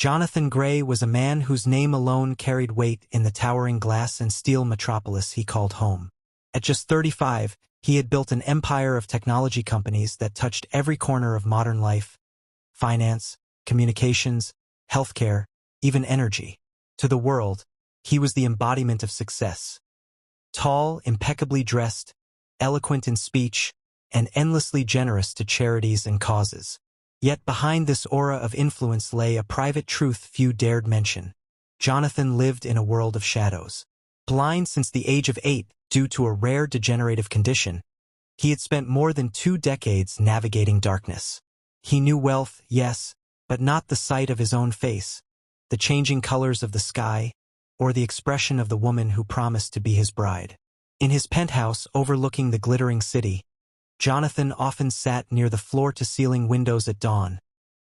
Jonathan Gray was a man whose name alone carried weight in the towering glass and steel metropolis he called home. At just 35, he had built an empire of technology companies that touched every corner of modern life: finance, communications, healthcare, even energy. To the world, he was the embodiment of success. Tall, impeccably dressed, eloquent in speech, and endlessly generous to charities and causes. Yet behind this aura of influence lay a private truth few dared mention. Jonathan lived in a world of shadows. Blind since the age of 8 due to a rare degenerative condition, he had spent more than 2 decades navigating darkness. He knew wealth, yes, but not the sight of his own face, the changing colors of the sky, or the expression of the woman who promised to be his bride. In his penthouse overlooking the glittering city, Jonathan often sat near the floor-to-ceiling windows at dawn,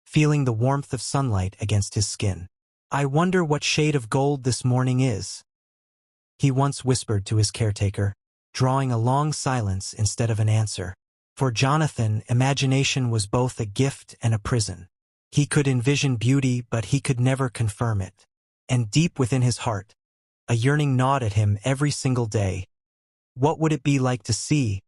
feeling the warmth of sunlight against his skin. "I wonder what shade of gold this morning is," he once whispered to his caretaker, drawing a long silence instead of an answer. For Jonathan, imagination was both a gift and a prison. He could envision beauty, but he could never confirm it. And deep within his heart, a yearning gnawed at him every single day. What would it be like to see,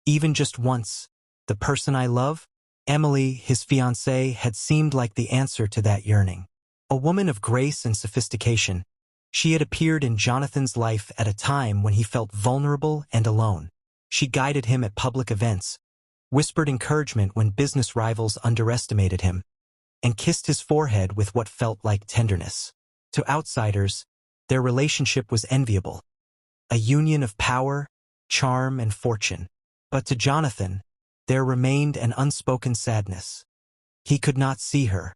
even just once, the person I love? Emily, his fiancée, had seemed like the answer to that yearning. A woman of grace and sophistication, she had appeared in Jonathan's life at a time when he felt vulnerable and alone. She guided him at public events, whispered encouragement when business rivals underestimated him, and kissed his forehead with what felt like tenderness. To outsiders, their relationship was enviable, a union of power, charm, and fortune. But to Jonathan, there remained an unspoken sadness. He could not see her.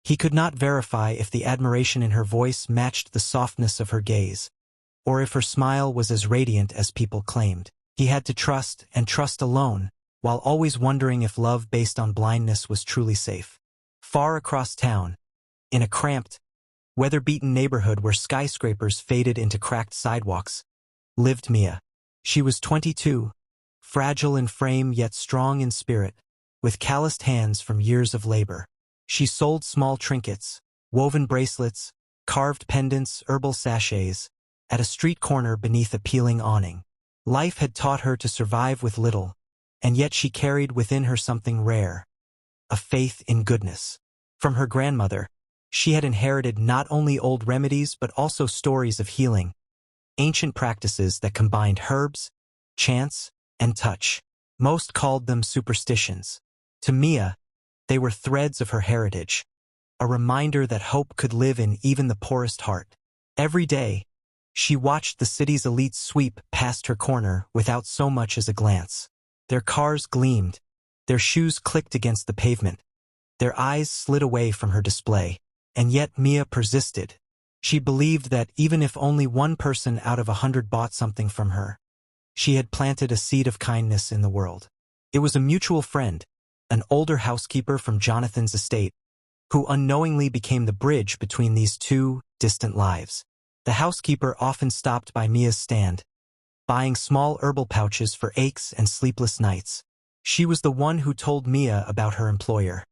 He could not verify if the admiration in her voice matched the softness of her gaze, or if her smile was as radiant as people claimed. He had to trust, and trust alone, while always wondering if love based on blindness was truly safe. Far across town, in a cramped, weather-beaten neighborhood where skyscrapers faded into cracked sidewalks, lived Mia. She was 22, fragile in frame yet strong in spirit, with calloused hands from years of labor. She sold small trinkets, woven bracelets, carved pendants, herbal sachets, at a street corner beneath a peeling awning. Life had taught her to survive with little, and yet she carried within her something rare, a faith in goodness. From her grandmother, she had inherited not only old remedies but also stories of healing, ancient practices that combined herbs, chants, and touch. Most called them superstitions. To Mia, they were threads of her heritage, a reminder that hope could live in even the poorest heart. Every day, she watched the city's elites sweep past her corner without so much as a glance. Their cars gleamed, their shoes clicked against the pavement, their eyes slid away from her display. And yet Mia persisted. She believed that even if only one person out of 100 bought something from her, she had planted a seed of kindness in the world. It was a mutual friend, an older housekeeper from Jonathan's estate, who unknowingly became the bridge between these two distant lives. The housekeeper often stopped by Mia's stand, buying small herbal pouches for aches and sleepless nights. She was the one who told Mia about her employer.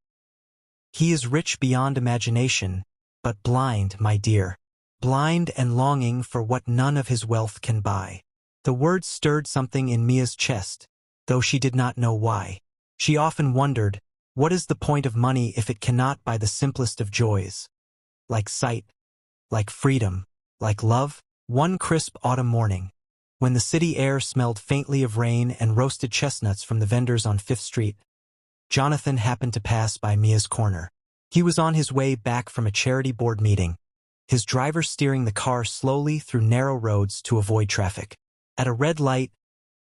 "He is rich beyond imagination, but blind, my dear. Blind and longing for what none of his wealth can buy." The words stirred something in Mia's chest, though she did not know why. She often wondered, what is the point of money if it cannot buy the simplest of joys? Like sight, like freedom, like love? One crisp autumn morning, when the city air smelled faintly of rain and roasted chestnuts from the vendors on 5th Street, Jonathan happened to pass by Mia's corner. He was on his way back from a charity board meeting, his driver steering the car slowly through narrow roads to avoid traffic. At a red light,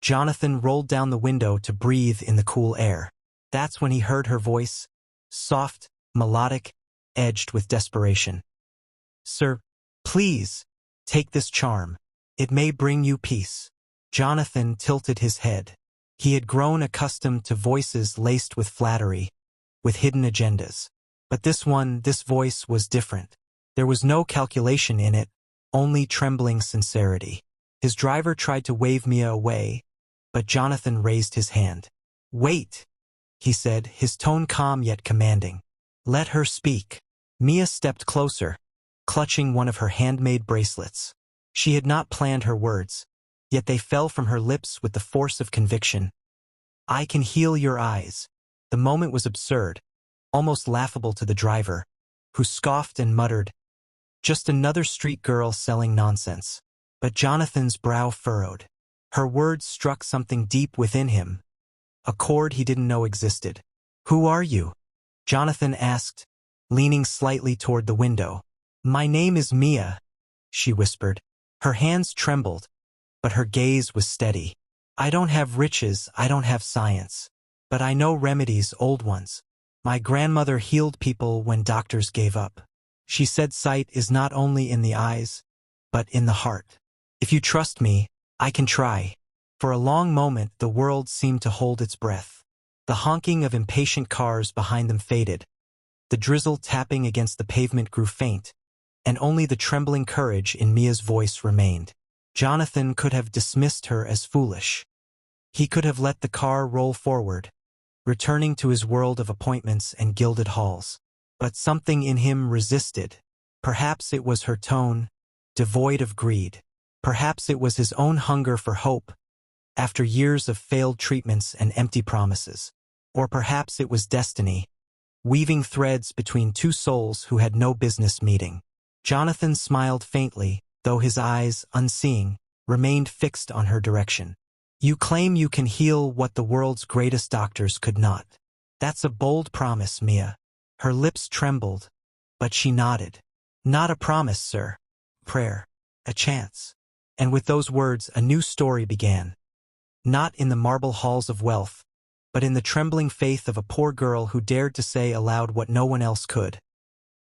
Jonathan rolled down the window to breathe in the cool air. That's when he heard her voice, soft, melodic, edged with desperation. "Sir, please, take this charm. It may bring you peace." Jonathan tilted his head. He had grown accustomed to voices laced with flattery, with hidden agendas. But this voice was different. There was no calculation in it, only trembling sincerity. His driver tried to wave Mia away, but Jonathan raised his hand. "Wait," he said, his tone calm yet commanding. "Let her speak." Mia stepped closer, clutching one of her handmade bracelets. She had not planned her words, yet they fell from her lips with the force of conviction. I can heal your eyes. The moment was absurd, almost laughable to the driver, who scoffed and muttered, just another street girl selling nonsense. But Jonathan's brow furrowed. Her words struck something deep within him, a chord he didn't know existed. Who are you? Jonathan asked, leaning slightly toward the window. My name is Mia, she whispered. Her hands trembled, but her gaze was steady. I don't have riches, I don't have science, but I know remedies, old ones. My grandmother healed people when doctors gave up. She said sight is not only in the eyes, but in the heart. If you trust me, I can try. For a long moment the world seemed to hold its breath. The honking of impatient cars behind them faded. The drizzle tapping against the pavement grew faint, and only the trembling courage in Mia's voice remained. Jonathan could have dismissed her as foolish. He could have let the car roll forward, returning to his world of appointments and gilded halls. But something in him resisted. Perhaps it was her tone, devoid of greed. Perhaps it was his own hunger for hope, after years of failed treatments and empty promises. Or perhaps it was destiny, weaving threads between two souls who had no business meeting. Jonathan smiled faintly, though his eyes, unseeing, remained fixed on her direction. You claim you can heal what the world's greatest doctors could not. That's a bold promise, Mia. Her lips trembled, but she nodded. Not a promise, sir. Prayer. A chance. And with those words a new story began. Not in the marble halls of wealth, but in the trembling faith of a poor girl who dared to say aloud what no one else could.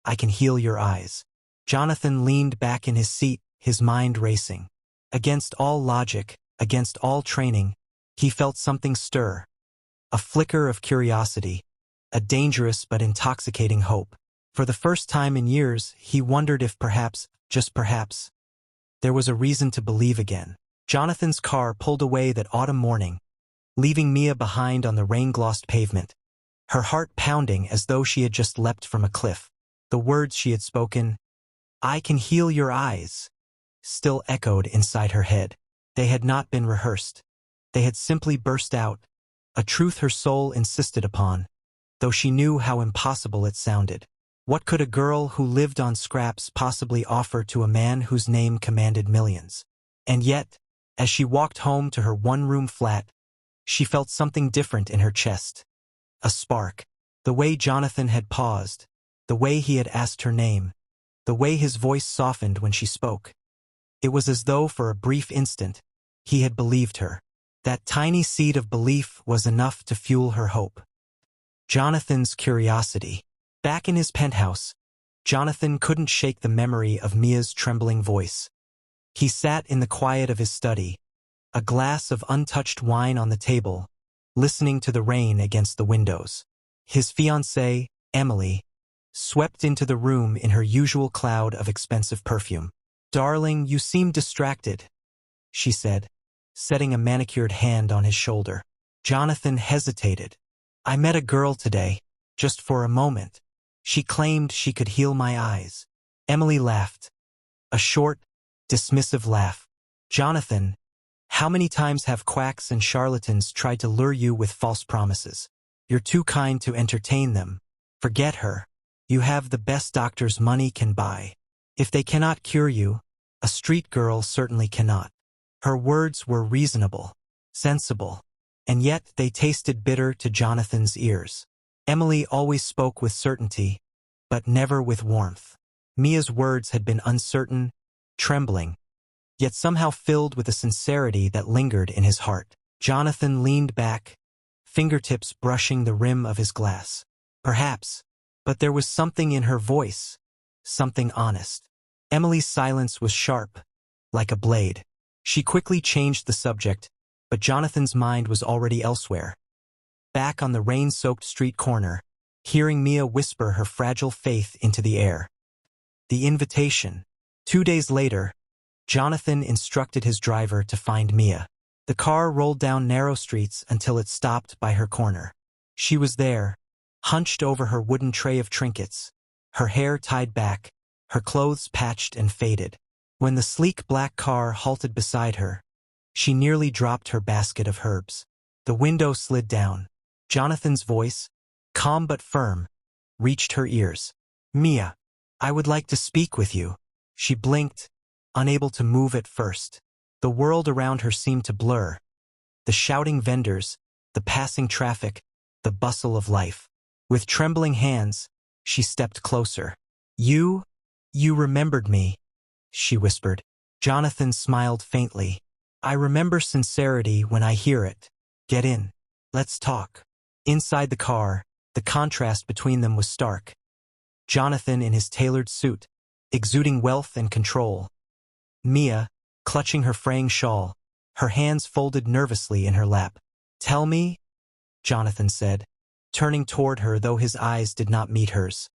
I can heal your eyes. Jonathan leaned back in his seat, his mind racing. Against all logic, against all training, he felt something stir. A flicker of curiosity, a dangerous but intoxicating hope. For the first time in years, he wondered if perhaps, just perhaps, there was a reason to believe again. Jonathan's car pulled away that autumn morning, leaving Mia behind on the rain-glossed pavement, her heart pounding as though she had just leapt from a cliff. The words she had spoken, I can heal your eyes, still echoed inside her head. They had not been rehearsed. They had simply burst out, a truth her soul insisted upon, though she knew how impossible it sounded. What could a girl who lived on scraps possibly offer to a man whose name commanded millions? And yet, as she walked home to her one-room flat, she felt something different in her chest. A spark. The way Jonathan had paused, the way he had asked her name, the way his voice softened when she spoke. It was as though for a brief instant, he had believed her. That tiny seed of belief was enough to fuel her hope. Jonathan's curiosity. Back in his penthouse, Jonathan couldn't shake the memory of Mia's trembling voice. He sat in the quiet of his study, a glass of untouched wine on the table, listening to the rain against the windows. His fiancée, Emily, swept into the room in her usual cloud of expensive perfume. Darling, you seem distracted, she said, setting a manicured hand on his shoulder. Jonathan hesitated. I met a girl today, just for a moment. She claimed she could heal my eyes. Emily laughed. A short, dismissive laugh. Jonathan, how many times have quacks and charlatans tried to lure you with false promises? You're too kind to entertain them. Forget her. You have the best doctors money can buy. If they cannot cure you, a street girl certainly cannot. Her words were reasonable, sensible, and yet they tasted bitter to Jonathan's ears. Emily always spoke with certainty, but never with warmth. Mia's words had been uncertain, trembling, yet somehow filled with a sincerity that lingered in his heart. Jonathan leaned back, fingertips brushing the rim of his glass. Perhaps, but there was something in her voice, something honest. Emily's silence was sharp, like a blade. She quickly changed the subject, but Jonathan's mind was already elsewhere. Back on the rain-soaked street corner, hearing Mia whisper her fragile faith into the air. The invitation. 2 days later, Jonathan instructed his driver to find Mia. The car rolled down narrow streets until it stopped by her corner. She was there, hunched over her wooden tray of trinkets, her hair tied back, her clothes patched and faded. When the sleek black car halted beside her, she nearly dropped her basket of herbs. The window slid down. Jonathan's voice, calm but firm, reached her ears. "Mia, I would like to speak with you." She blinked, unable to move at first. The world around her seemed to blur. The shouting vendors, the passing traffic, the bustle of life. With trembling hands, she stepped closer. You remembered me," she whispered. Jonathan smiled faintly. "I remember sincerity when I hear it. Get in. Let's talk." Inside the car, the contrast between them was stark. Jonathan in his tailored suit, exuding wealth and control. Mia, clutching her fraying shawl, her hands folded nervously in her lap. "Tell me," Jonathan said, turning toward her though his eyes did not meet hers.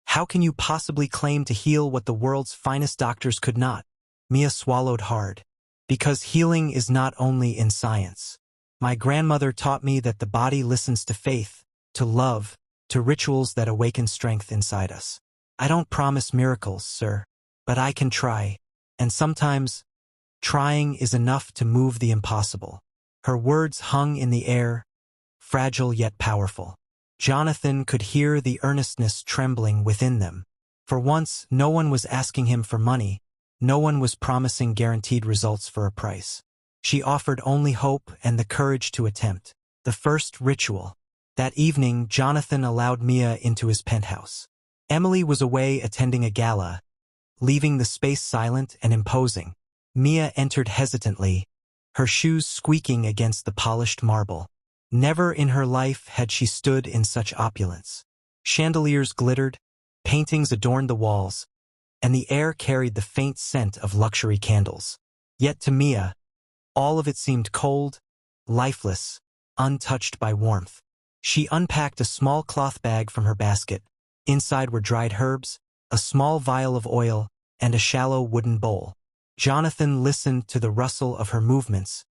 "How can you possibly claim to heal what the world's finest doctors could not?" Mia swallowed hard. "Because healing is not only in science. My grandmother taught me that the body listens to faith, to love, to rituals that awaken strength inside us. I don't promise miracles, sir, but I can try, and sometimes trying is enough to move the impossible." Her words hung in the air, fragile yet powerful. Jonathan could hear the earnestness trembling within them. For once, no one was asking him for money. No one was promising guaranteed results for a price. She offered only hope and the courage to attempt. The first ritual. That evening, Jonathan allowed Mia into his penthouse. Emily was away attending a gala, leaving the space silent and imposing. Mia entered hesitantly, her shoes squeaking against the polished marble. Never in her life had she stood in such opulence. Chandeliers glittered, paintings adorned the walls, and the air carried the faint scent of luxury candles. Yet to Mia, all of it seemed cold, lifeless, untouched by warmth. She unpacked a small cloth bag from her basket. Inside were dried herbs, a small vial of oil, and a shallow wooden bowl. Jonathan listened to the rustle of her movements,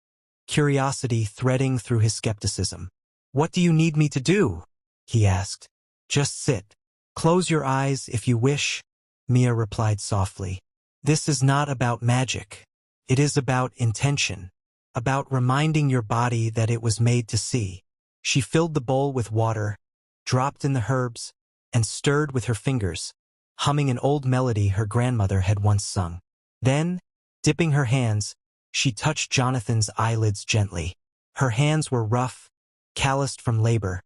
curiosity threading through his skepticism. "What do you need me to do?" he asked. "Just sit. Close your eyes if you wish," Mia replied softly. "This is not about magic. It is about intention, about reminding your body that it was made to see." She filled the bowl with water, dropped in the herbs, and stirred with her fingers, humming an old melody her grandmother had once sung. Then, dipping her hands, she touched Jonathan's eyelids gently. Her hands were rough, calloused from labor,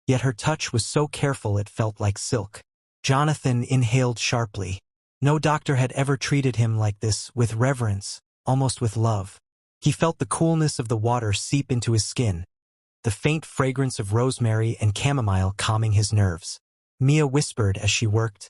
yet her touch was so careful it felt like silk. Jonathan inhaled sharply. No doctor had ever treated him like this, with reverence, almost with love. He felt the coolness of the water seep into his skin, the faint fragrance of rosemary and chamomile calming his nerves. Mia whispered as she worked,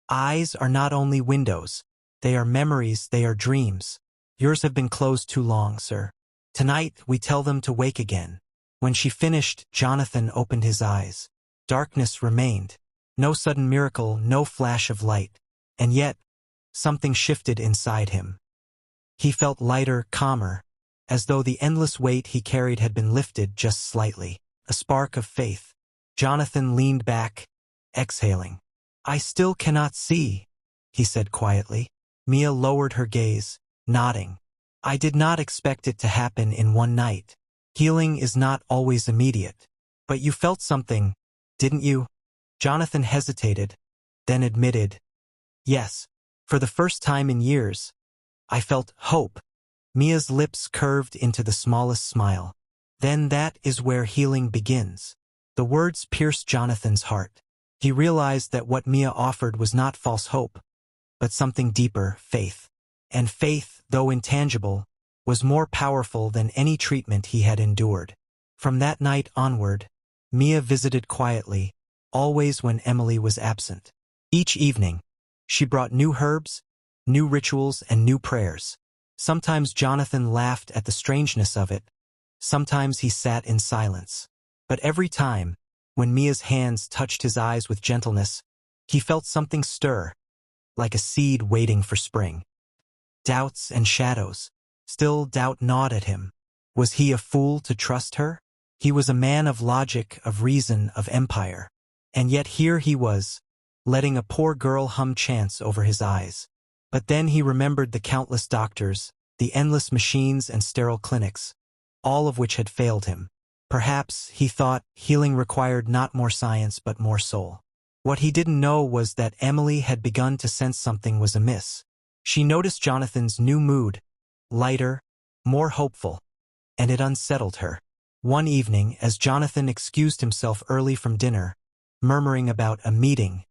"Eyes are not only windows. They are memories, they are dreams. Yours have been closed too long, sir. Tonight we tell them to wake again." When she finished, Jonathan opened his eyes. Darkness remained. No sudden miracle, no flash of light. And yet, something shifted inside him. He felt lighter, calmer, as though the endless weight he carried had been lifted just slightly. A spark of faith. Jonathan leaned back, exhaling. "I still cannot see," he said quietly. Mia lowered her gaze, nodding. "I did not expect it to happen in one night. Healing is not always immediate. But you felt something, didn't you?" Jonathan hesitated, then admitted, "Yes, for the first time in years, I felt hope." Mia's lips curved into the smallest smile. "Then that is where healing begins." The words pierced Jonathan's heart. He realized that what Mia offered was not false hope, but something deeper, faith. And faith, though intangible, was more powerful than any treatment he had endured. From that night onward, Mia visited quietly, always when Emily was absent. Each evening, she brought new herbs, new rituals, and new prayers. Sometimes Jonathan laughed at the strangeness of it. Sometimes he sat in silence. But every time, when Mia's hands touched his eyes with gentleness, he felt something stir, like a seed waiting for spring. Doubts and shadows. Still doubt gnawed at him. Was he a fool to trust her? He was a man of logic, of reason, of empire. And yet here he was, letting a poor girl hum chants over his eyes. But then he remembered the countless doctors, the endless machines and sterile clinics, all of which had failed him. Perhaps, he thought, healing required not more science but more soul. What he didn't know was that Emily had begun to sense something was amiss. She noticed Jonathan's new mood, lighter, more hopeful, and it unsettled her. One evening, as Jonathan excused himself early from dinner, murmuring about a meeting,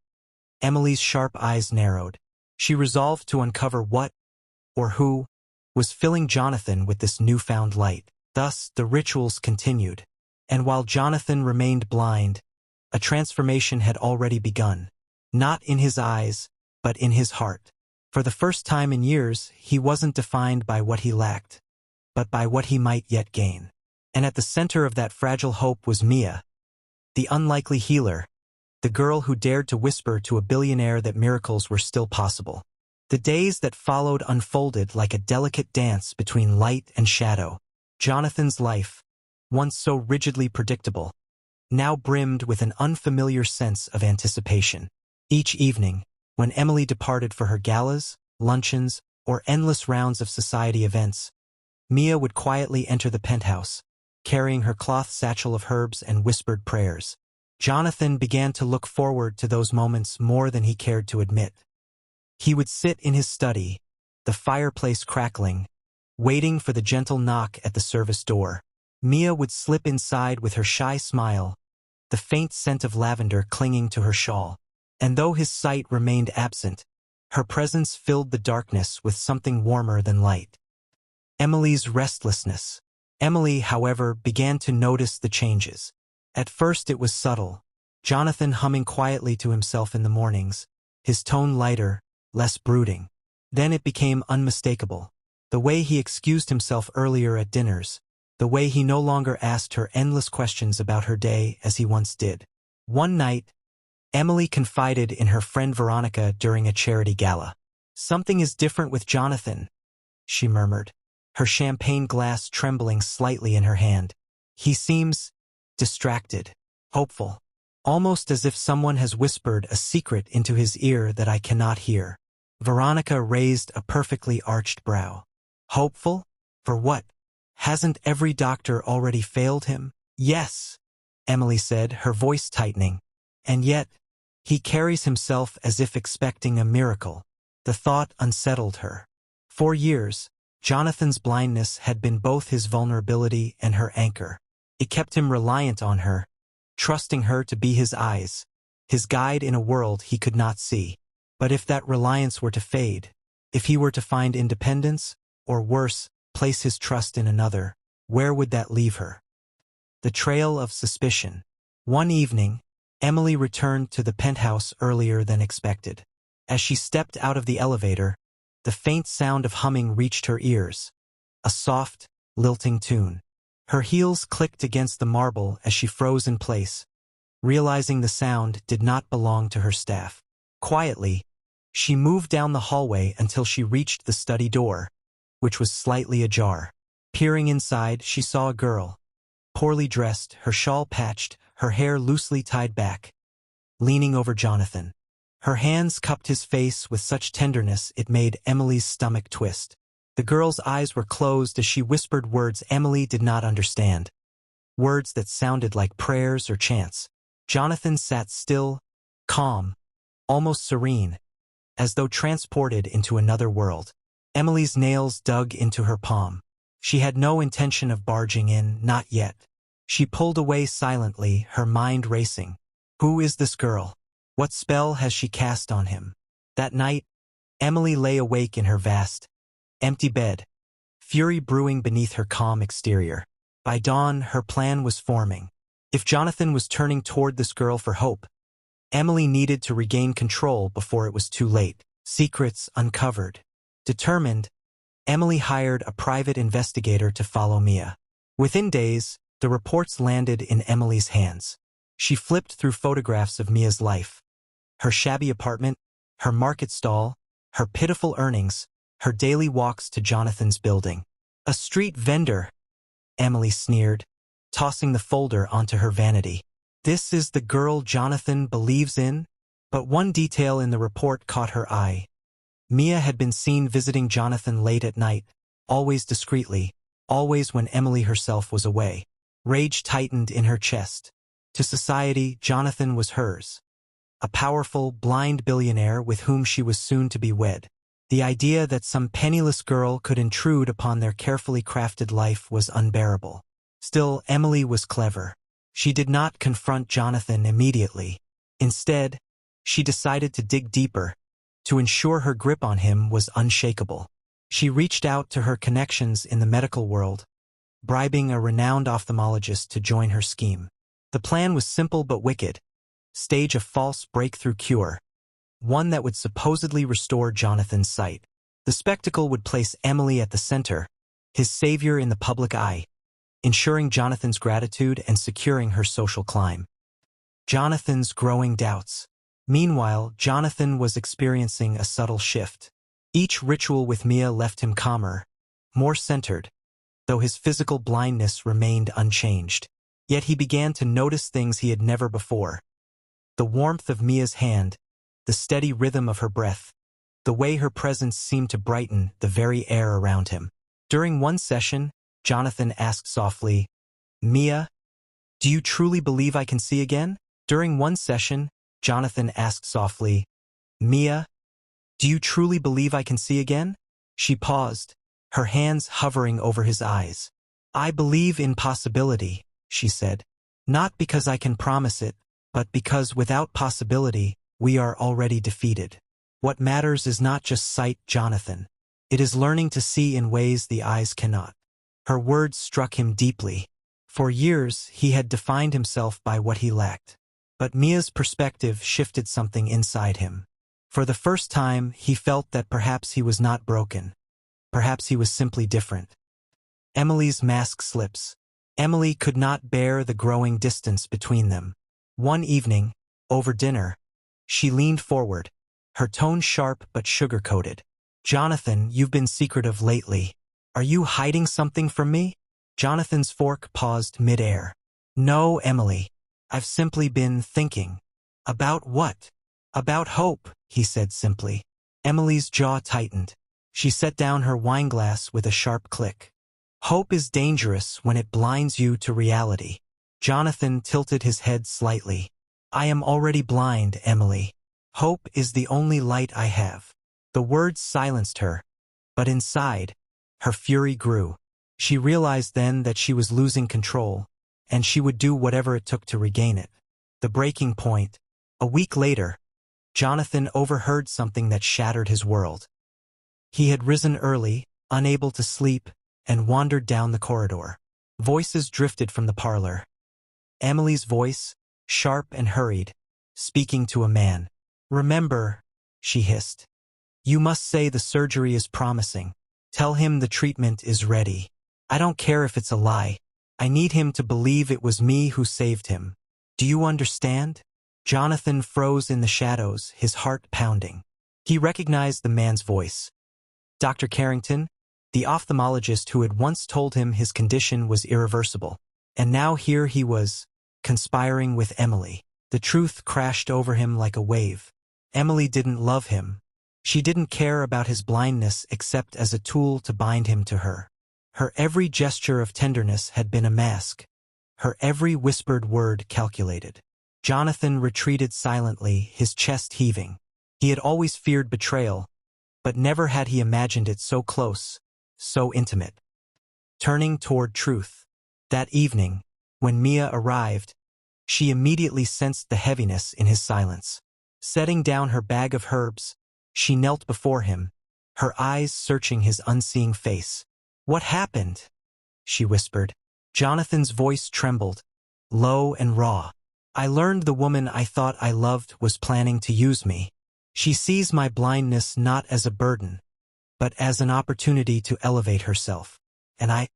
Emily's sharp eyes narrowed. She resolved to uncover what, or who, was filling Jonathan with this newfound light. Thus, the rituals continued. And while Jonathan remained blind, a transformation had already begun. Not in his eyes, but in his heart. For the first time in years, he wasn't defined by what he lacked, but by what he might yet gain. And at the center of that fragile hope was Mia, the unlikely healer, the girl who dared to whisper to a billionaire that miracles were still possible. The days that followed unfolded like a delicate dance between light and shadow. Jonathan's life, once so rigidly predictable, now brimmed with an unfamiliar sense of anticipation. Each evening, when Emily departed for her galas, luncheons, or endless rounds of society events, Mia would quietly enter the penthouse, carrying her cloth satchel of herbs and whispered prayers. Jonathan began to look forward to those moments more than he cared to admit. He would sit in his study, the fireplace crackling, waiting for the gentle knock at the service door. Mia would slip inside with her shy smile, the faint scent of lavender clinging to her shawl. And though his sight remained absent, her presence filled the darkness with something warmer than light. Emily's restlessness. Emily, however, began to notice the changes. At first it was subtle, Jonathan humming quietly to himself in the mornings, his tone lighter, less brooding. Then it became unmistakable. The way he excused himself earlier at dinners, the way he no longer asked her endless questions about her day as he once did. One night, Emily confided in her friend Veronica during a charity gala. "Something is different with Jonathan," she murmured, her champagne glass trembling slightly in her hand. "He seems distracted, hopeful, almost as if someone has whispered a secret into his ear that I cannot hear." Veronica raised a perfectly arched brow. "Hopeful? For what? Hasn't every doctor already failed him?" "Yes," Emily said, her voice tightening. "And yet, he carries himself as if expecting a miracle." The thought unsettled her. For years, Jonathan's blindness had been both his vulnerability and her anchor. It kept him reliant on her, trusting her to be his eyes, his guide in a world he could not see. But if that reliance were to fade, if he were to find independence, or worse, place his trust in another, where would that leave her? The trail of suspicion. One evening, Emily returned to the penthouse earlier than expected. As she stepped out of the elevator, the faint sound of humming reached her ears, a soft, lilting tune. Her heels clicked against the marble as she froze in place, realizing the sound did not belong to her staff. Quietly, she moved down the hallway until she reached the study door, which was slightly ajar. Peering inside, she saw a girl, poorly dressed, her shawl patched, her hair loosely tied back, leaning over Jonathan. Her hands cupped his face with such tenderness it made Emily's stomach twist. The girl's eyes were closed as she whispered words Emily did not understand, words that sounded like prayers or chants. Jonathan sat still, calm, almost serene, as though transported into another world. Emily's nails dug into her palm. She had no intention of barging in, not yet. She pulled away silently, her mind racing. Who is this girl? What spell has she cast on him? That night, Emily lay awake in her vast, empty bed, fury brewing beneath her calm exterior. By dawn, her plan was forming. If Jonathan was turning toward this girl for hope, Emily needed to regain control before it was too late. Secrets uncovered. Determined, Emily hired a private investigator to follow Mia. Within days, the reports landed in Emily's hands. She flipped through photographs of Mia's life. Her shabby apartment, her market stall, her pitiful earnings, her daily walks to Jonathan's building. "A street vendor," Emily sneered, tossing the folder onto her vanity. "This is the girl Jonathan believes in?" But one detail in the report caught her eye. Mia had been seen visiting Jonathan late at night, always discreetly, always when Emily herself was away. Rage tightened in her chest. To society, Jonathan was hers. A powerful, blind billionaire with whom she was soon to be wed. The idea that some penniless girl could intrude upon their carefully crafted life was unbearable. Still, Emily was clever. She did not confront Jonathan immediately. Instead, she decided to dig deeper, to ensure her grip on him was unshakable. She reached out to her connections in the medical world, bribing a renowned ophthalmologist to join her scheme. The plan was simple but wicked. Stage a false breakthrough cure, one that would supposedly restore Jonathan's sight. The spectacle would place Emily at the center, his savior in the public eye, ensuring Jonathan's gratitude and securing her social climb. Jonathan's growing doubts. Meanwhile, Jonathan was experiencing a subtle shift. Each ritual with Mia left him calmer, more centered, though his physical blindness remained unchanged. Yet he began to notice things he had never before. The warmth of Mia's hand, the steady rhythm of her breath, the way her presence seemed to brighten the very air around him. During one session, Jonathan asked softly, "Mia, do you truly believe I can see again?" During one session, Jonathan asked softly, "Mia, do you truly believe I can see again?" She paused, her hands hovering over his eyes. "I believe in possibility," she said. "Not because I can promise it, but because without possibility, we are already defeated. What matters is not just sight, Jonathan. It is learning to see in ways the eyes cannot." Her words struck him deeply. For years, he had defined himself by what he lacked. But Mia's perspective shifted something inside him. For the first time, he felt that perhaps he was not broken. Perhaps he was simply different. Emily's mask slips. Emily could not bear the growing distance between them. One evening, over dinner, she leaned forward, her tone sharp but sugar-coated. "Jonathan, you've been secretive lately. Are you hiding something from me?" Jonathan's fork paused mid-air. "No, Emily. I've simply been thinking." "About what?" "About hope," he said simply. Emily's jaw tightened. She set down her wineglass with a sharp click. "Hope is dangerous when it blinds you to reality." Jonathan tilted his head slightly. "I am already blind, Emily. Hope is the only light I have." The words silenced her, but inside, her fury grew. She realized then that she was losing control, and she would do whatever it took to regain it. The breaking point. A week later, Jonathan overheard something that shattered his world. He had risen early, unable to sleep, and wandered down the corridor. Voices drifted from the parlor. Emily's voice, sharp and hurried, speaking to a man. "Remember," she hissed. "You must say the surgery is promising. Tell him the treatment is ready. I don't care if it's a lie. I need him to believe it was me who saved him. Do you understand?" Jonathan froze in the shadows, his heart pounding. He recognized the man's voice. Dr. Carrington, the ophthalmologist who had once told him his condition was irreversible. And now here he was, conspiring with Emily. The truth crashed over him like a wave. Emily didn't love him. She didn't care about his blindness except as a tool to bind him to her. Her every gesture of tenderness had been a mask. Her every whispered word calculated. Jonathan retreated silently, his chest heaving. He had always feared betrayal, but never had he imagined it so close, so intimate. Turning toward truth. That evening, when Mia arrived, she immediately sensed the heaviness in his silence. Setting down her bag of herbs, she knelt before him, her eyes searching his unseeing face. "What happened?" she whispered. Jonathan's voice trembled, low and raw. "I learned the woman I thought I loved was planning to use me. She sees my blindness not as a burden, but as an opportunity to elevate herself. And I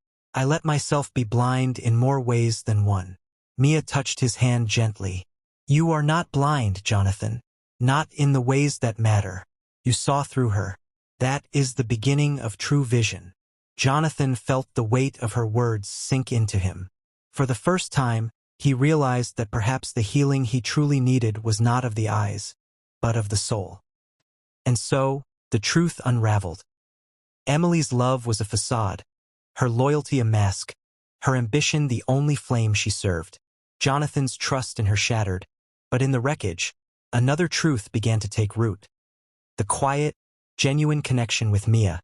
let myself be blind in more ways than one." Mia touched his hand gently. "You are not blind, Jonathan. Not in the ways that matter. You saw through her. That is the beginning of true vision." Jonathan felt the weight of her words sink into him. For the first time, he realized that perhaps the healing he truly needed was not of the eyes, but of the soul. And so, the truth unraveled. Emily's love was a facade, her loyalty a mask, her ambition the only flame she served. Jonathan's trust in her shattered, but in the wreckage, another truth began to take root. The quiet, genuine connection with Mia,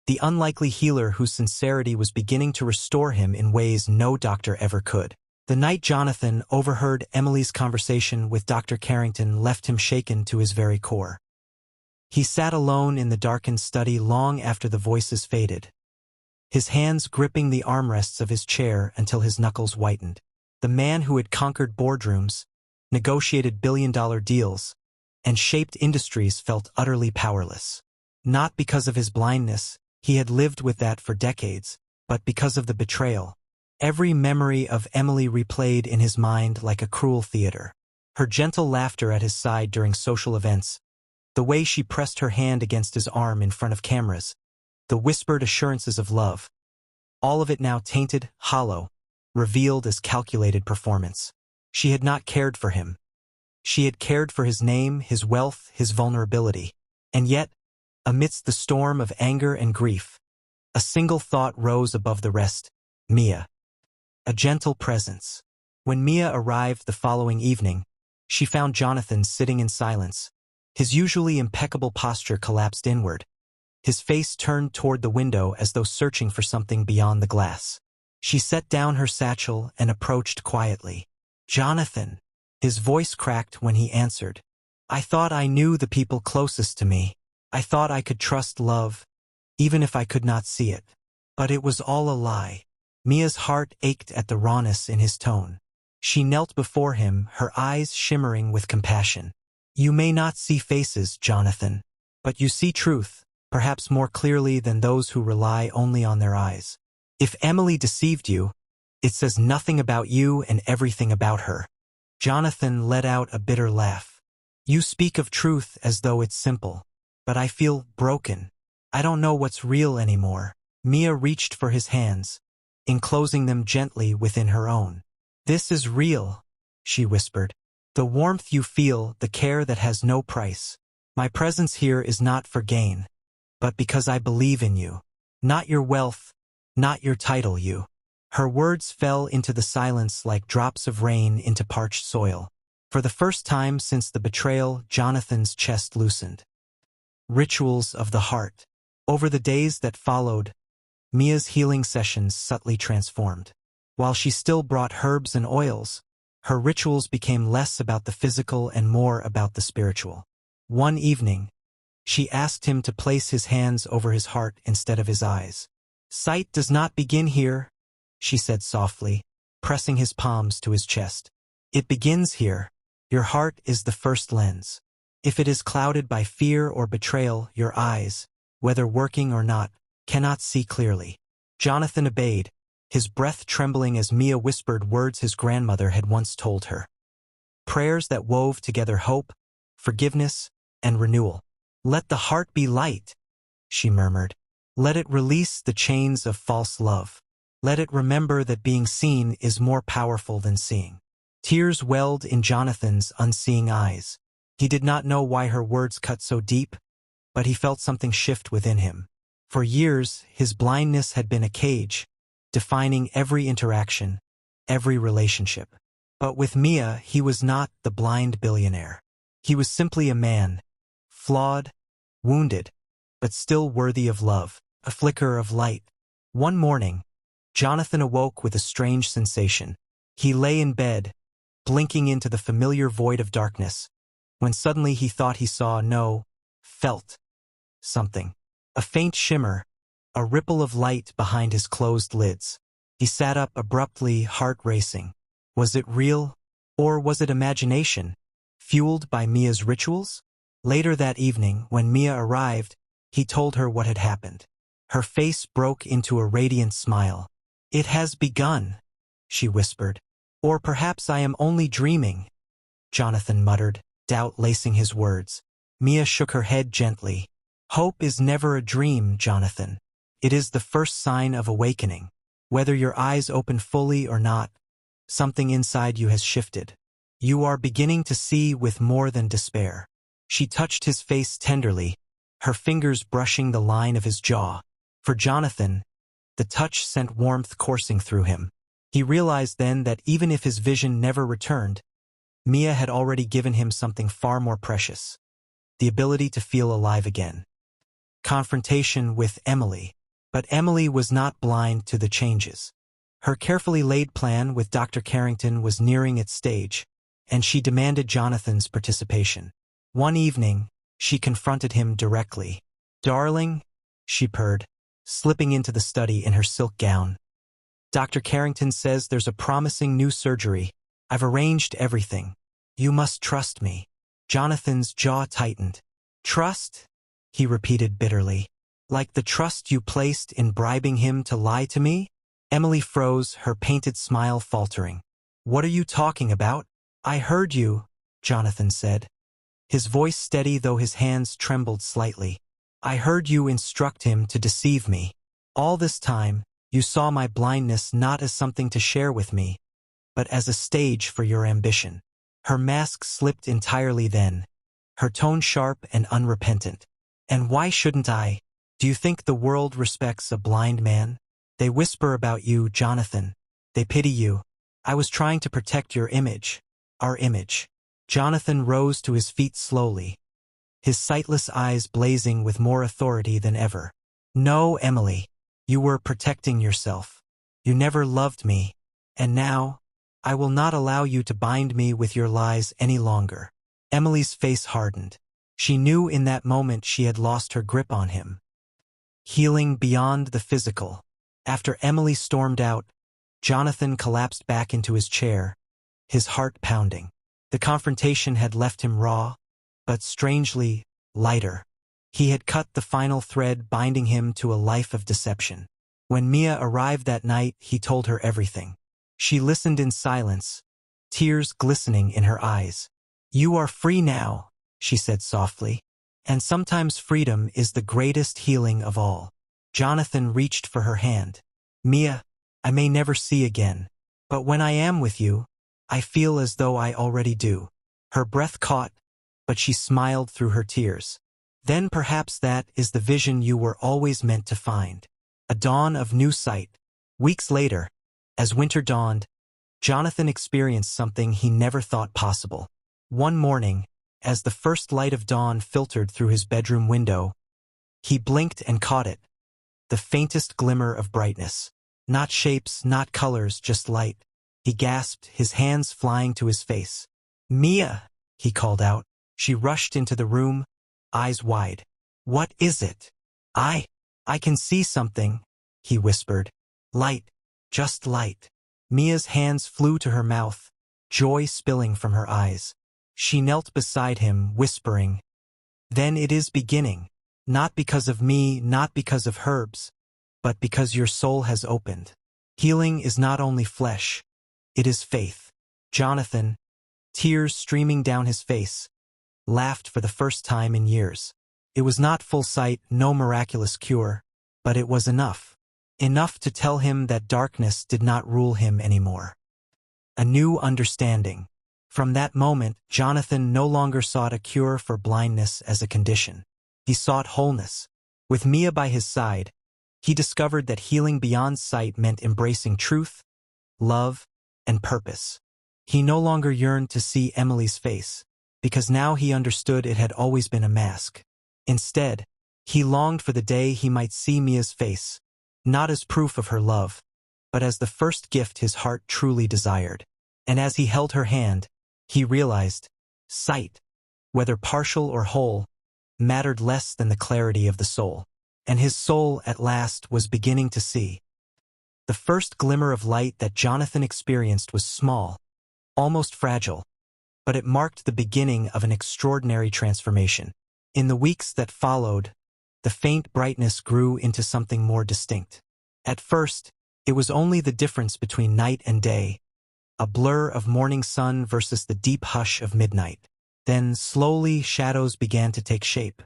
the unlikely healer whose sincerity was beginning to restore him in ways no doctor ever could. The night Jonathan overheard Emily's conversation with Dr. Carrington left him shaken to his very core. He sat alone in the darkened study long after the voices faded, his hands gripping the armrests of his chair until his knuckles whitened. The man who had conquered boardrooms, negotiated billion-dollar deals, and shaped industries felt utterly powerless. Not because of his blindness, he had lived with that for decades, but because of the betrayal. Every memory of Emily replayed in his mind like a cruel theater. Her gentle laughter at his side during social events, the way she pressed her hand against his arm in front of cameras, the whispered assurances of love. All of it now tainted, hollow, revealed as calculated performance. She had not cared for him. She had cared for his name, his wealth, his vulnerability. And yet, amidst the storm of anger and grief, a single thought rose above the rest: Mia. A gentle presence. When Mia arrived the following evening, she found Jonathan sitting in silence. His usually impeccable posture collapsed inward, his face turned toward the window as though searching for something beyond the glass. She set down her satchel and approached quietly. "Jonathan." His voice cracked when he answered. "I thought I knew the people closest to me. I thought I could trust love, even if I could not see it. But it was all a lie." Mia's heart ached at the rawness in his tone. She knelt before him, her eyes shimmering with compassion. "You may not see faces, Jonathan, but you see truth, perhaps more clearly than those who rely only on their eyes. If Emily deceived you, it says nothing about you and everything about her." Jonathan let out a bitter laugh. "You speak of truth as though it's simple, but I feel broken. I don't know what's real anymore." Mia reached for his hands, enclosing them gently within her own. "This is real," she whispered. "The warmth you feel, the care that has no price. My presence here is not for gain, but because I believe in you. Not your wealth, not your title, you." Her words fell into the silence like drops of rain into parched soil. For the first time since the betrayal, Jonathan's chest loosened. Rituals of the heart. Over the days that followed, Mia's healing sessions subtly transformed. While she still brought herbs and oils, her rituals became less about the physical and more about the spiritual. One evening, she asked him to place his hands over his heart instead of his eyes. "Sight does not begin here," she said softly, pressing his palms to his chest. "It begins here. Your heart is the first lens. If it is clouded by fear or betrayal, your eyes, whether working or not, cannot see clearly." Jonathan obeyed, his breath trembling as Mia whispered words his grandmother had once told her. Prayers that wove together hope, forgiveness, and renewal. "Let the heart be light," she murmured. "Let it release the chains of false love. Let it remember that being seen is more powerful than seeing." Tears welled in Jonathan's unseeing eyes. He did not know why her words cut so deep, but he felt something shift within him. For years, his blindness had been a cage, defining every interaction, every relationship. But with Mia, he was not the blind billionaire. He was simply a man, flawed, wounded, but still worthy of love, a flicker of light. One morning, Jonathan awoke with a strange sensation. He lay in bed, blinking into the familiar void of darkness, when suddenly he thought he saw, felt something. A faint shimmer, a ripple of light behind his closed lids. He sat up abruptly, heart racing. Was it real? Or was it imagination, fueled by Mia's rituals? Later that evening, when Mia arrived, he told her what had happened. Her face broke into a radiant smile. "It has begun," she whispered. "Or perhaps I am only dreaming," Jonathan muttered, doubt lacing his words. Mia shook her head gently. "Hope is never a dream, Jonathan. It is the first sign of awakening. Whether your eyes open fully or not, something inside you has shifted. You are beginning to see with more than despair." She touched his face tenderly, her fingers brushing the line of his jaw. For Jonathan, the touch sent warmth coursing through him. He realized then that even if his vision never returned, Mia had already given him something far more precious: the ability to feel alive again. Confrontation with Emily. But Emily was not blind to the changes. Her carefully laid plan with Dr. Carrington was nearing its stage, and she demanded Jonathan's participation. One evening, she confronted him directly. "Darling," she purred, slipping into the study in her silk gown. "Dr. Carrington says there's a promising new surgery. I've arranged everything. You must trust me." Jonathan's jaw tightened. "Trust?" he repeated bitterly. "Like the trust you placed in bribing him to lie to me?" Emily froze, her painted smile faltering. "What are you talking about?" "I heard you," Jonathan said, his voice steady though his hands trembled slightly. "I heard you instruct him to deceive me. All this time, you saw my blindness not as something to share with me, but as a stage for your ambition." Her mask slipped entirely then, her tone sharp and unrepentant. "And why shouldn't I? Do you think the world respects a blind man? They whisper about you, Jonathan. They pity you. I was trying to protect your image. Our image." Jonathan rose to his feet slowly, his sightless eyes blazing with more authority than ever. "No, Emily. You were protecting yourself. You never loved me. And now, I will not allow you to bind me with your lies any longer." Emily's face hardened. She knew in that moment she had lost her grip on him. Healing beyond the physical. After Emily stormed out, Jonathan collapsed back into his chair, his heart pounding. The confrontation had left him raw, but strangely lighter. He had cut the final thread binding him to a life of deception. When Mia arrived that night, he told her everything. She listened in silence, tears glistening in her eyes. "You are free now," she said softly. "And sometimes freedom is the greatest healing of all." Jonathan reached for her hand. "Mia, I may never see again, but when I am with you, I feel as though I already do." Her breath caught, but she smiled through her tears. "Then perhaps that is the vision you were always meant to find. A dawn of new sight." Weeks later, as winter dawned, Jonathan experienced something he never thought possible. One morning, as the first light of dawn filtered through his bedroom window, he blinked and caught it, the faintest glimmer of brightness. Not shapes, not colors, just light. He gasped, his hands flying to his face. "Mia!" he called out. She rushed into the room, eyes wide. "What is it?" I can see something," he whispered. "Light, just light." Mia's hands flew to her mouth, joy spilling from her eyes. She knelt beside him, whispering, "Then it is beginning. Not because of me, not because of herbs, but because your soul has opened. Healing is not only flesh, it is faith." Jonathan, tears streaming down his face, laughed for the first time in years. It was not full sight, no miraculous cure, but it was enough. Enough to tell him that darkness did not rule him anymore. A new understanding. From that moment, Jonathan no longer sought a cure for blindness as a condition. He sought wholeness. With Mia by his side, he discovered that healing beyond sight meant embracing truth, love, and purpose. He no longer yearned to see Emily's face, because now he understood it had always been a mask. Instead, he longed for the day he might see Mia's face, not as proof of her love, but as the first gift his heart truly desired. And as he held her hand, he realized, sight, whether partial or whole, mattered less than the clarity of the soul. And his soul, at last, was beginning to see. The first glimmer of light that Jonathan experienced was small, almost fragile, but it marked the beginning of an extraordinary transformation. In the weeks that followed, the faint brightness grew into something more distinct. At first, it was only the difference between night and day, a blur of morning sun versus the deep hush of midnight. Then, slowly, shadows began to take shape.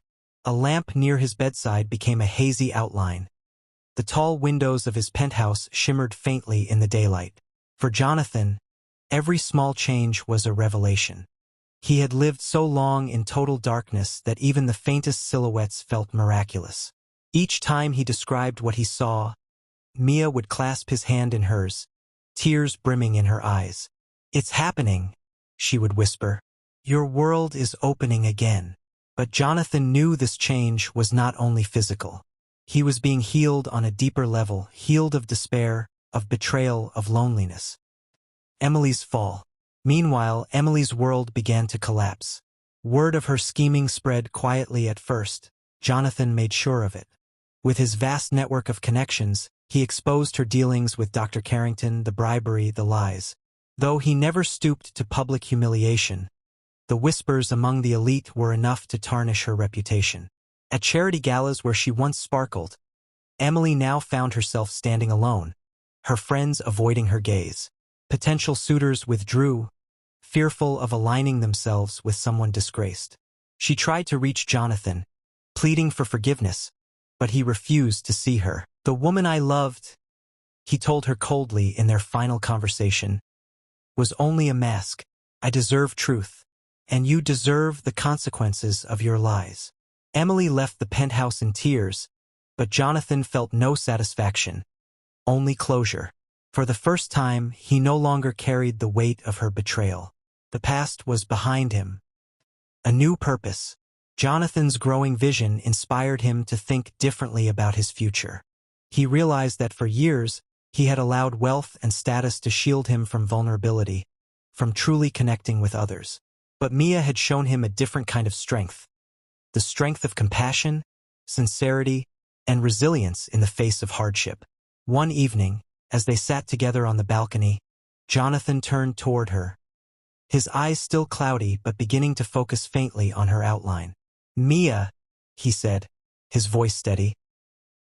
A lamp near his bedside became a hazy outline. The tall windows of his penthouse shimmered faintly in the daylight. For Jonathan, every small change was a revelation. He had lived so long in total darkness that even the faintest silhouettes felt miraculous. Each time he described what he saw, Mia would clasp his hand in hers, tears brimming in her eyes. "It's happening," she would whisper. "Your world is opening again." But Jonathan knew this change was not only physical. He was being healed on a deeper level, healed of despair, of betrayal, of loneliness. Emily's fall. Meanwhile, Emily's world began to collapse. Word of her scheming spread quietly at first. Jonathan made sure of it. With his vast network of connections, he exposed her dealings with Dr. Carrington, the bribery, the lies. Though he never stooped to public humiliation, the whispers among the elite were enough to tarnish her reputation. At charity galas where she once sparkled, Emily now found herself standing alone, her friends avoiding her gaze. Potential suitors withdrew, fearful of aligning themselves with someone disgraced. She tried to reach Jonathan, pleading for forgiveness, but he refused to see her. "The woman I loved," he told her coldly in their final conversation, "was only a mask. I deserve truth, and you deserve the consequences of your lies." Emily left the penthouse in tears, but Jonathan felt no satisfaction, only closure. For the first time, he no longer carried the weight of her betrayal. The past was behind him. A new purpose. Jonathan's growing vision inspired him to think differently about his future. He realized that for years, he had allowed wealth and status to shield him from vulnerability, from truly connecting with others. But Mia had shown him a different kind of strength. The strength of compassion, sincerity, and resilience in the face of hardship. One evening, as they sat together on the balcony, Jonathan turned toward her, his eyes still cloudy but beginning to focus faintly on her outline. "Mia," he said, his voice steady,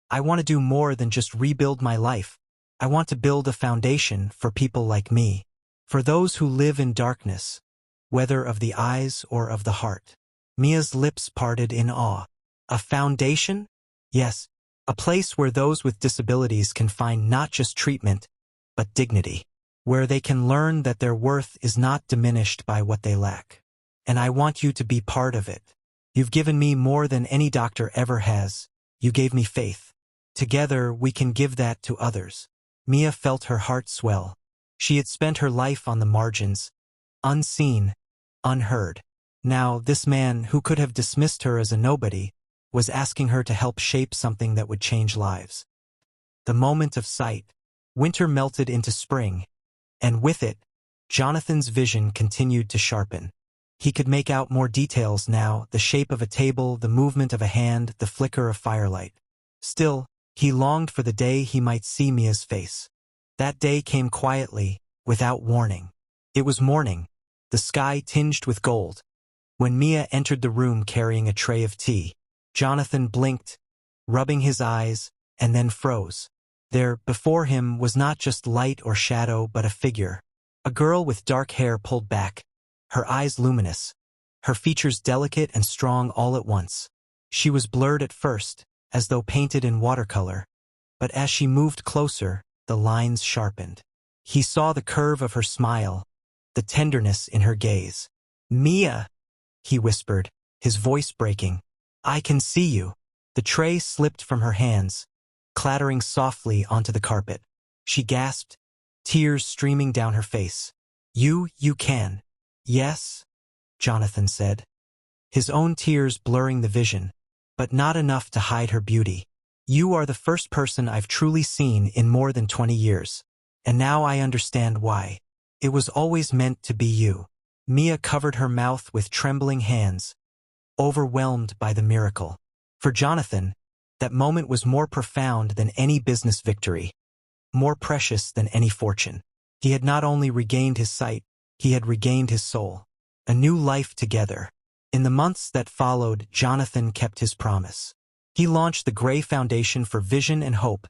"I want to do more than just rebuild my life. I want to build a foundation for people like me, for those who live in darkness, whether of the eyes or of the heart." Mia's lips parted in awe. "A foundation?" "Yes, a place where those with disabilities can find not just treatment, but dignity, where they can learn that their worth is not diminished by what they lack. And I want you to be part of it. You've given me more than any doctor ever has. You gave me faith. Together, we can give that to others." Mia felt her heart swell. She had spent her life on the margins, unseen, unheard. Now, this man, who could have dismissed her as a nobody, was asking her to help shape something that would change lives. The moment of sight. Winter melted into spring, and with it, Jonathan's vision continued to sharpen. He could make out more details now, the shape of a table, the movement of a hand, the flicker of firelight. Still, he longed for the day he might see Mia's face. That day came quietly, without warning. It was morning, the sky tinged with gold. When Mia entered the room carrying a tray of tea, Jonathan blinked, rubbing his eyes, and then froze. There, before him, was not just light or shadow but a figure. A girl with dark hair pulled back, her eyes luminous, her features delicate and strong all at once. She was blurred at first, as though painted in watercolor, but as she moved closer, the lines sharpened. He saw the curve of her smile, the tenderness in her gaze. "Mia," he whispered, his voice breaking, "I can see you." The tray slipped from her hands, clattering softly onto the carpet. She gasped, tears streaming down her face. You can." "Yes," Jonathan said, his own tears blurring the vision, but not enough to hide her beauty. "You are the first person I've truly seen in more than 20 years, and now I understand why. It was always meant to be you." Mia covered her mouth with trembling hands, overwhelmed by the miracle. For Jonathan, that moment was more profound than any business victory, more precious than any fortune. He had not only regained his sight, he had regained his soul. A new life together. In the months that followed, Jonathan kept his promise. He launched the Gray Foundation for Vision and Hope,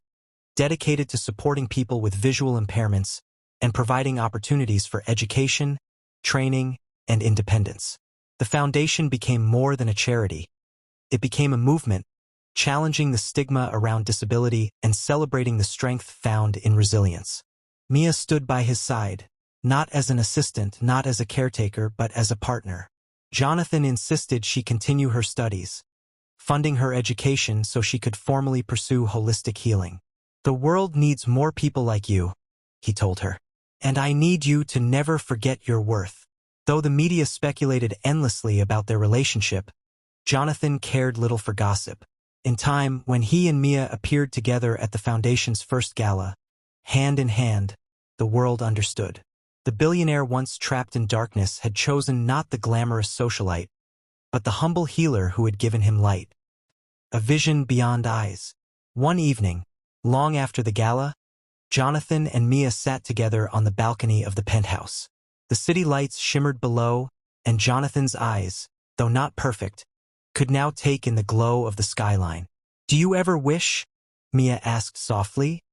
dedicated to supporting people with visual impairments and providing opportunities for education, training, and independence. The foundation became more than a charity. It became a movement, challenging the stigma around disability and celebrating the strength found in resilience. Mia stood by his side, not as an assistant, not as a caretaker, but as a partner. Jonathan insisted she continue her studies, funding her education so she could formally pursue holistic healing. "The world needs more people like you," he told her. "And I need you to never forget your worth." Though the media speculated endlessly about their relationship, Jonathan cared little for gossip. In time, when he and Mia appeared together at the Foundation's first gala, hand in hand, the world understood. The billionaire once trapped in darkness had chosen not the glamorous socialite, but the humble healer who had given him light. A vision beyond eyes. One evening, long after the gala, Jonathan and Mia sat together on the balcony of the penthouse. The city lights shimmered below, and Jonathan's eyes, though not perfect, could now take in the glow of the skyline. "Do you ever wish," Mia asked softly,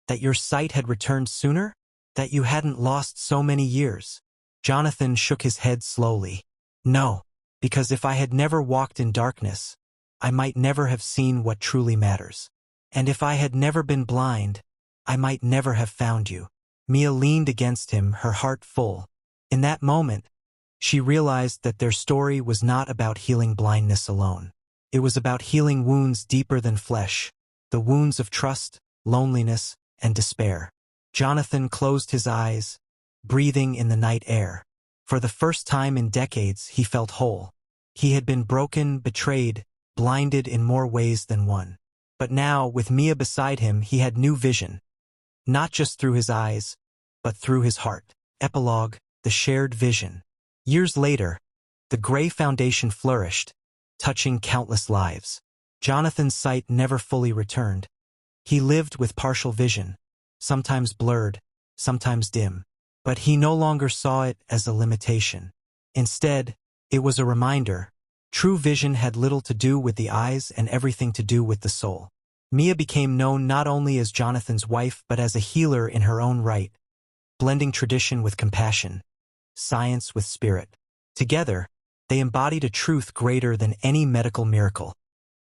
"that your sight had returned sooner? That you hadn't lost so many years?" Jonathan shook his head slowly. "No, because if I had never walked in darkness, I might never have seen what truly matters. And if I had never been blind, I might never have found you." Mia leaned against him, her heart full. In that moment, she realized that their story was not about healing blindness alone. It was about healing wounds deeper than flesh, the wounds of trust, loneliness, and despair. Jonathan closed his eyes, breathing in the night air. For the first time in decades, he felt whole. He had been broken, betrayed, blinded in more ways than one. But now, with Mia beside him, he had new vision. Not just through his eyes, but through his heart. Epilogue, the shared vision. Years later, the Gray Foundation flourished, touching countless lives. Jonathan's sight never fully returned. He lived with partial vision, sometimes blurred, sometimes dim. But he no longer saw it as a limitation. Instead, it was a reminder. True vision had little to do with the eyes and everything to do with the soul. Mia became known not only as Jonathan's wife but as a healer in her own right, blending tradition with compassion, science with spirit. Together, they embodied a truth greater than any medical miracle,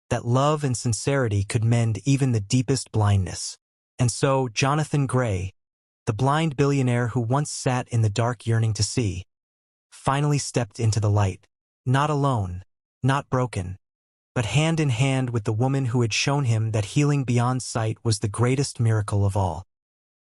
that love and sincerity could mend even the deepest blindness. And so, Jonathan Gray, the blind billionaire who once sat in the dark yearning to see, finally stepped into the light, not alone, not broken, but hand in hand with the woman who had shown him that healing beyond sight was the greatest miracle of all.